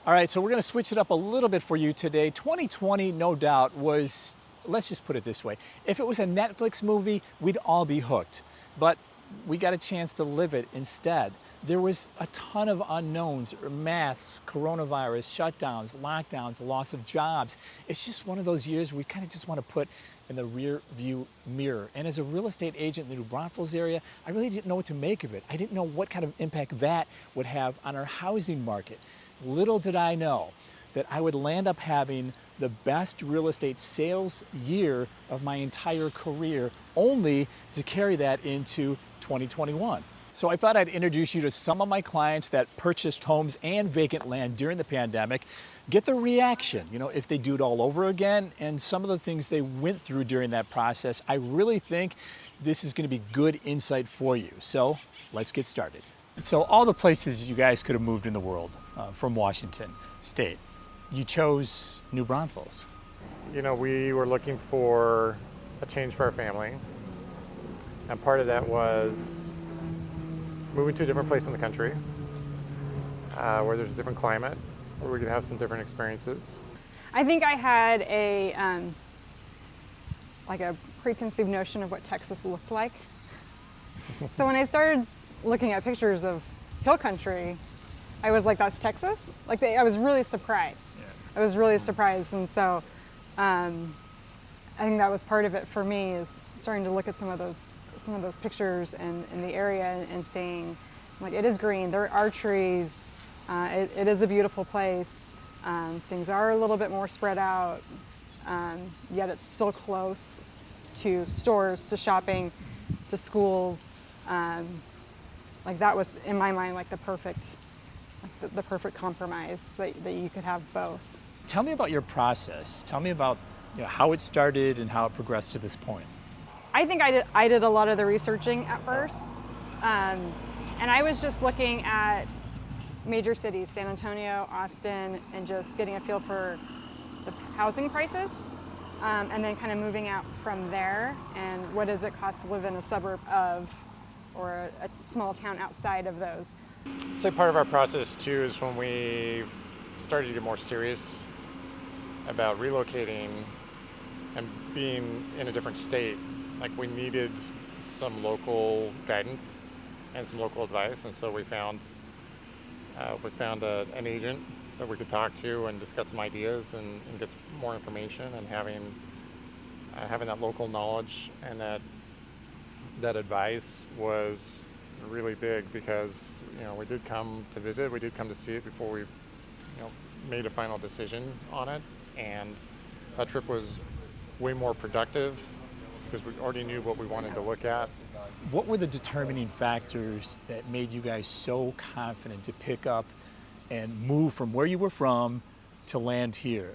All right, so we're going to switch it up a little bit for you today. 2020, no doubt, was, let's just put it this way. If it was a Netflix movie, we'd all be hooked. But we got a chance to live it instead. There was a ton of unknowns, masks, coronavirus, shutdowns, lockdowns, loss of jobs. It's just one of those years we kind of just want to put in the rear view mirror. And as a real estate agent in the New Braunfels area, I really didn't know what to make of it. I didn't know what kind of impact that would have on our housing market. Little did I know that I would land up having the best real estate sales year of my entire career, only to carry that into 2021. So I thought I'd introduce you to some of my clients that purchased homes and vacant land during the pandemic, get their reaction, if they do it all over again, and some of the things they went through during that process. I really think this is going to be good insight for you. So let's get started. So all the places you guys could have moved in the world from Washington State, you chose New Braunfels. We were looking for a change for our family, and part of that was moving to a different place in the country, where there's a different climate, where we could have some different experiences. I think I had a preconceived notion of what Texas looked like. So when I started looking at pictures of hill country, I was like, "That's Texas?" I was really surprised. Yeah. I was really surprised, and so I think that was part of it for me, is starting to look at some of those pictures in the area and seeing, like, it is green, there are trees, it is a beautiful place. Things are a little bit more spread out, yet it's still close to stores, to shopping, to schools. That was, in my mind, like the perfect compromise, that you could have both. Tell me about your process. Tell me about how it started and how it progressed to this point. I think I did a lot of the researching at first, and I was just looking at major cities, San Antonio, Austin, and just getting a feel for the housing prices, and then kind of moving out from there, and what does it cost to live in a suburb of, or a small town outside of those. I'd say part of our process too is when we started to get more serious about relocating and being in a different state. Like, we needed some local guidance and some local advice, and so we found an agent that we could talk to and discuss some ideas and get some more information, and having that local knowledge and that advice was really big, because we did come to visit, we did come to see it before we made a final decision on it, and that trip was way more productive because we already knew what we wanted to look at. What were the determining factors that made you guys so confident to pick up and move from where you were from to land here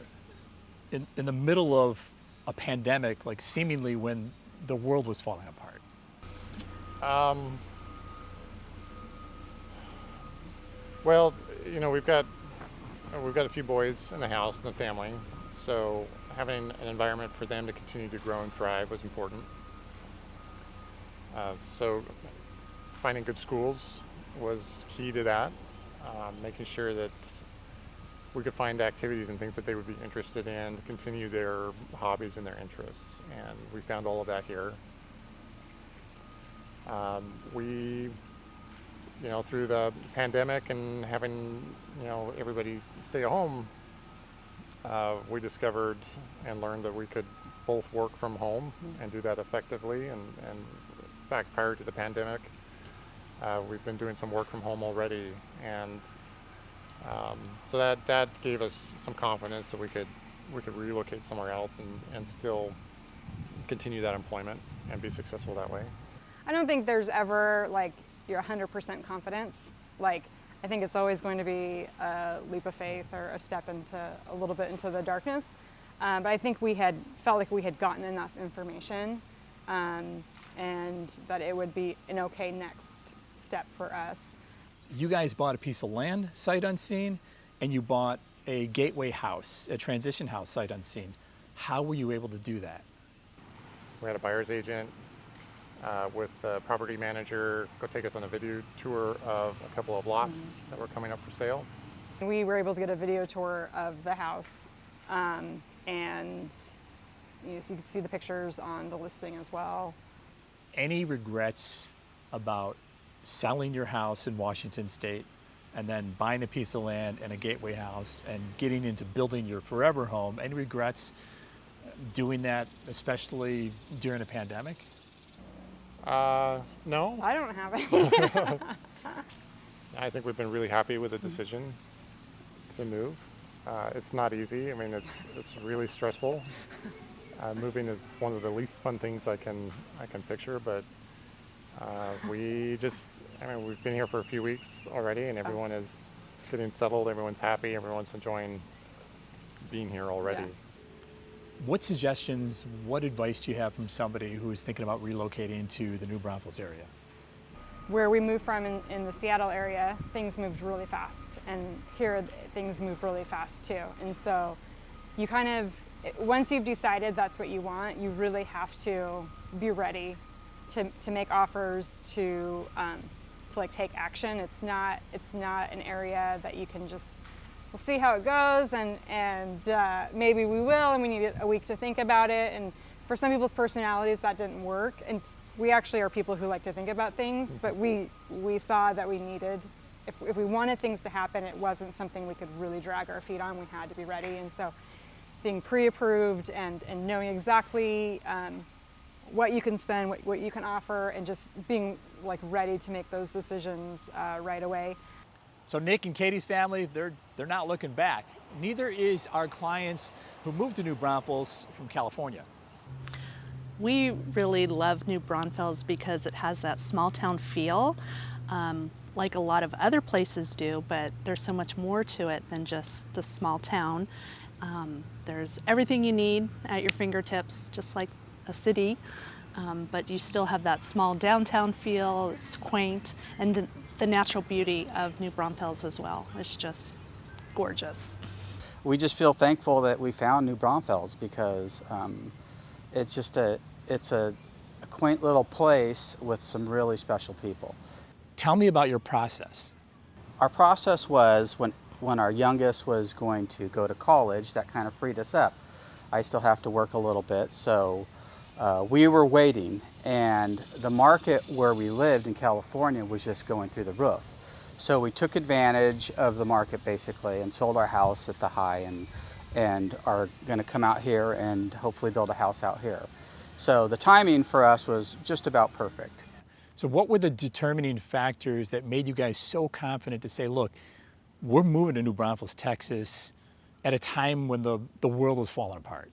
in the middle of a pandemic, like seemingly when the world was falling apart? Well, we've got a few boys in the house in the family, so having an environment for them to continue to grow and thrive was important. So finding good schools was key to that, making sure that we could find activities and things that they would be interested in to continue their hobbies and their interests, and we found all of that here. We, through the pandemic and having, everybody stay at home, we discovered and learned that we could both work from home and do that effectively. And in fact, prior to the pandemic, we've been doing some work from home already. And so that gave us some confidence that we could relocate somewhere else and still continue that employment and be successful that way. I don't think there's ever your 100% confidence. I think it's always going to be a leap of faith or a step a little bit into the darkness. But I think we felt like we had gotten enough information, and that it would be an okay next step for us. You guys bought a piece of land sight unseen, and you bought a gateway house, a transition house sight unseen. How were you able to do that? We had a buyer's agent with the property manager go take us on a video tour of a couple of lots that were coming up for sale. We were able to get a video tour of the house, and so you could see the pictures on the listing as well. Any regrets about selling your house in Washington State and then buying a piece of land and a gateway house and getting into building your forever home? Any regrets doing that, especially during a pandemic? No. I don't have any. I think we've been really happy with the decision to move. It's not easy. I mean, it's really stressful. Moving is one of the least fun things I can picture, but we've been here for a few weeks already, and everyone is getting settled. Everyone's happy. Everyone's enjoying being here already. Yeah. What suggestions, what advice do you have from somebody who is thinking about relocating to the New Braunfels area? Where we moved from in the Seattle area, things moved really fast, and here things move really fast too. And so you kind of, once you've decided that's what you want, you really have to be ready to make offers, to like take action. It's not an area that you can just, we'll see how it goes, and maybe we will, and we need a week to think about it. And for some people's personalities, that didn't work. And we actually are people who like to think about things, but we saw that we needed, if we wanted things to happen, it wasn't something we could really drag our feet on. We had to be ready. And so being pre-approved and knowing exactly what you can spend, what you can offer, and just being like ready to make those decisions right away. So Nick and Katie's family, they're not looking back. Neither is our clients who moved to New Braunfels from California. We really love New Braunfels because it has that small town feel, like a lot of other places do, but there's so much more to it than just the small town. There's everything you need at your fingertips, just like a city, but you still have that small downtown feel. It's quaint, and the natural beauty of New Braunfels as well. It's just gorgeous. We just feel thankful that we found New Braunfels because it's a quaint little place with some really special people. Tell me about your process. Our process was when our youngest was going to go to college, that kind of freed us up. I still have to work a little bit, so we were waiting, and the market where we lived in California was just going through the roof. So we took advantage of the market basically and sold our house at the high and are going to come out here and hopefully build a house out here. So the timing for us was just about perfect. So what were the determining factors that made you guys so confident to say, look, we're moving to New Braunfels, Texas at a time when the world is falling apart?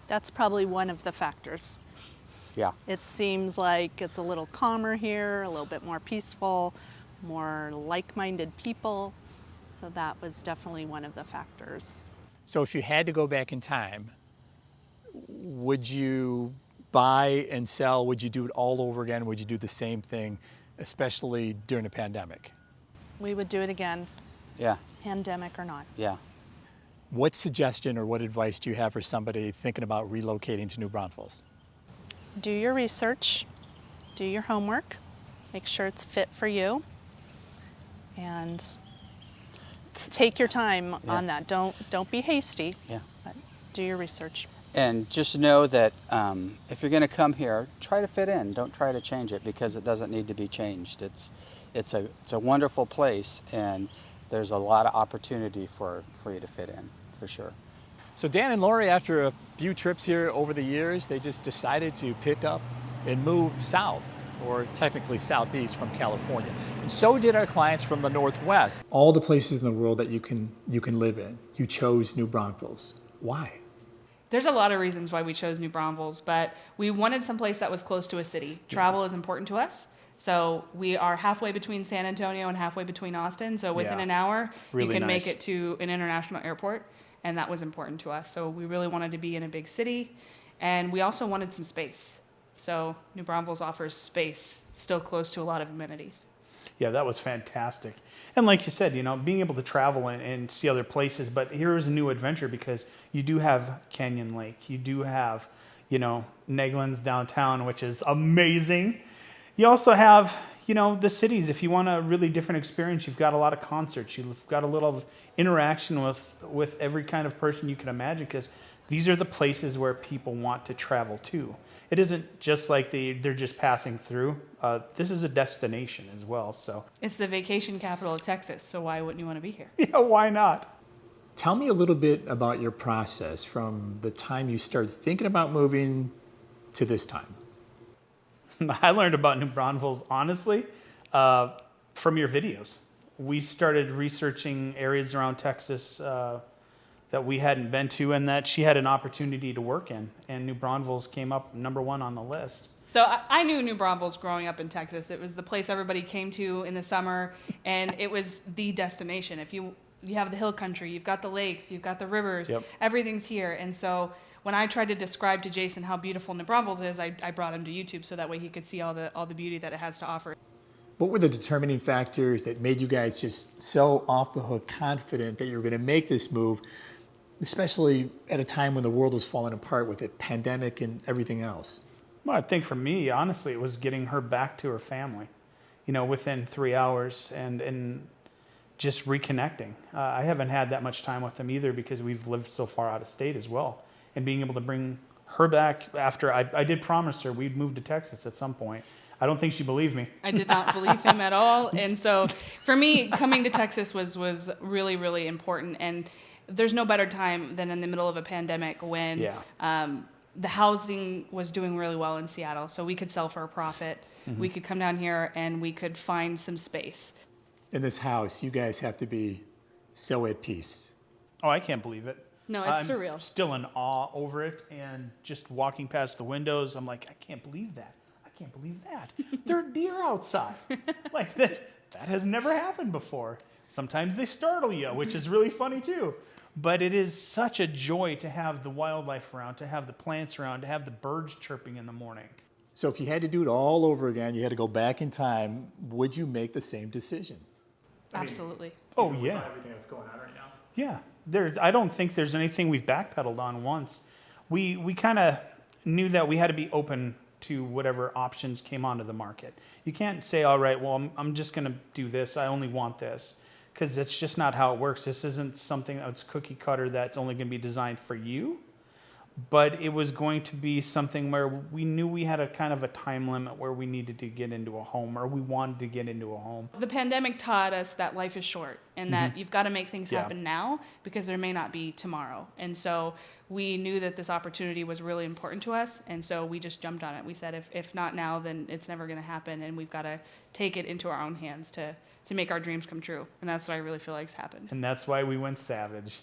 That's probably one of the factors. Yeah. It seems like it's a little calmer here, a little bit more peaceful, more like-minded people. So that was definitely one of the factors. So if you had to go back in time, would you buy and sell? Would you do it all over again? Would you do the same thing, especially during a pandemic? We would do it again, Yeah. pandemic or not. Yeah. What suggestion or what advice do you have for somebody thinking about relocating to New Braunfels? Do your research, do your homework, make sure it's fit for you, and take your time on that. Don't be hasty, Yeah. but do your research. And just know that if you're going to come here, try to fit in. Don't try to change it because it doesn't need to be changed. It's a wonderful place, and there's a lot of opportunity for you to fit in, for sure. So Dan and Lori, after a few trips here over the years, they just decided to pick up and move south, or technically southeast, from California. And so did our clients from the Northwest. All the places in the world that you can live in, you chose New Braunfels. Why? There's a lot of reasons why we chose New Braunfels, but we wanted someplace that was close to a city. Travel is important to us. So we are halfway between San Antonio and halfway between Austin. So within an hour, Really you can nice. make it to an international airport. And that was important to us. So we really wanted to be in a big city. And we also wanted some space. So New Braunfels offers space, still close to a lot of amenities. Yeah, that was fantastic. And like you said, being able to travel and see other places, but here is a new adventure because you do have Canyon Lake. You do have, Neglin's downtown, which is amazing. You also have, you know, the cities, if you want a really different experience, you've got a lot of concerts. You've got a little interaction with every kind of person you can imagine, because these are the places where people want to travel to. It isn't just like they're just passing through. This is a destination as well. So It's the vacation capital of Texas, so why wouldn't you want to be here? yeah, why not? Tell me a little bit about your process from the time you started thinking about moving to this time. I learned about New Braunfels, honestly, from your videos. We started researching areas around Texas that we hadn't been to and that she had an opportunity to work in. And New Braunfels came up #1 on the list. So I knew New Braunfels growing up in Texas. It was the place everybody came to in the summer, and it was the destination. If you have the hill country, you've got the lakes, you've got the rivers, Yep. everything's here. And so when I tried to describe to Jason how beautiful New Braunfels is, I brought him to YouTube so that way he could see all the beauty that it has to offer. What were the determining factors that made you guys just so off the hook confident that you were going to make this move, especially at a time when the world was falling apart with the pandemic and everything else? Well, I think for me, honestly, it was getting her back to her family, you know, within 3 hours and just reconnecting. I haven't had that much time with them either because we've lived so far out of state as well. And being able to bring her back after I did promise her we'd move to Texas at some point. I don't think she believed me. I did not believe him at all. And so for me, coming to Texas was really, really important. And there's no better time than in the middle of a pandemic when the housing was doing really well in Seattle. So we could sell for a profit. We could come down here and we could find some space. In this house, you guys have to be so at peace. Oh, I can't believe it. No, it's I'm surreal. Still in awe over it, and just walking past the windows, I'm like, I can't believe that. I can't believe that. There are deer outside. Like that has never happened before. Sometimes they startle you, which is really funny too. But it is such a joy to have the wildlife around, to have the plants around, to have the birds chirping in the morning. So if you had to do it all over again, you had to go back in time, would you make the same decision? Absolutely. Oh yeah. Everything that's going on right now. Yeah, I don't think there's anything we've backpedaled on once. We kind of knew that we had to be open to whatever options came onto the market. You can't say, all right, well, I'm just going to do this. I only want this. Because that's just not how it works. This isn't something that's cookie cutter that's only going to be designed for you. But it was going to be something where we knew we had a kind of a time limit where we needed to get into a home, or we wanted to get into a home. The pandemic taught us that life is short and that you've got to make things happen now because there may not be tomorrow. And so we knew that this opportunity was really important to us. And so we just jumped on it. We said, if not now, then it's never going to happen. And we've got to take it into our own hands to make our dreams come true. And that's what I really feel like's happened. And that's why we went savage.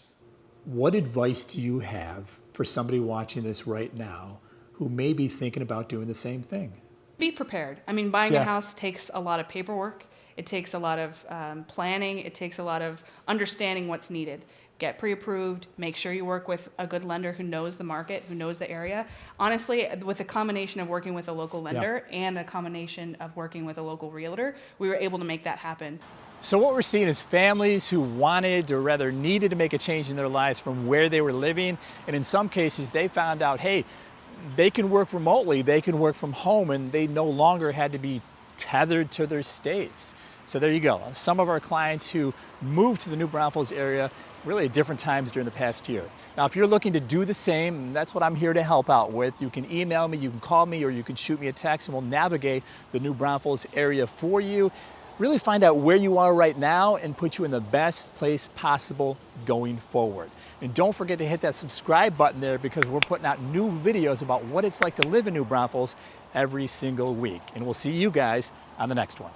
What advice do you have for somebody watching this right now who may be thinking about doing the same thing? Be prepared. I mean, buying a house takes a lot of paperwork. It takes a lot of planning. It takes a lot of understanding what's needed. Get pre-approved. Make sure you work with a good lender who knows the market, who knows the area. Honestly, with a combination of working with a local lender and a combination of working with a local realtor, we were able to make that happen. So what we're seeing is families who wanted or rather needed to make a change in their lives from where they were living. And in some cases, they found out, hey, they can work remotely, they can work from home, and they no longer had to be tethered to their states. So there you go. Some of our clients who moved to the New Braunfels area really at different times during the past year. Now, if you're looking to do the same, that's what I'm here to help out with. You can email me, you can call me, or you can shoot me a text, and we'll navigate the New Braunfels area for you. Really find out where you are right now and put you in the best place possible going forward. And don't forget to hit that subscribe button there because we're putting out new videos about what it's like to live in New Braunfels every single week. And we'll see you guys on the next one.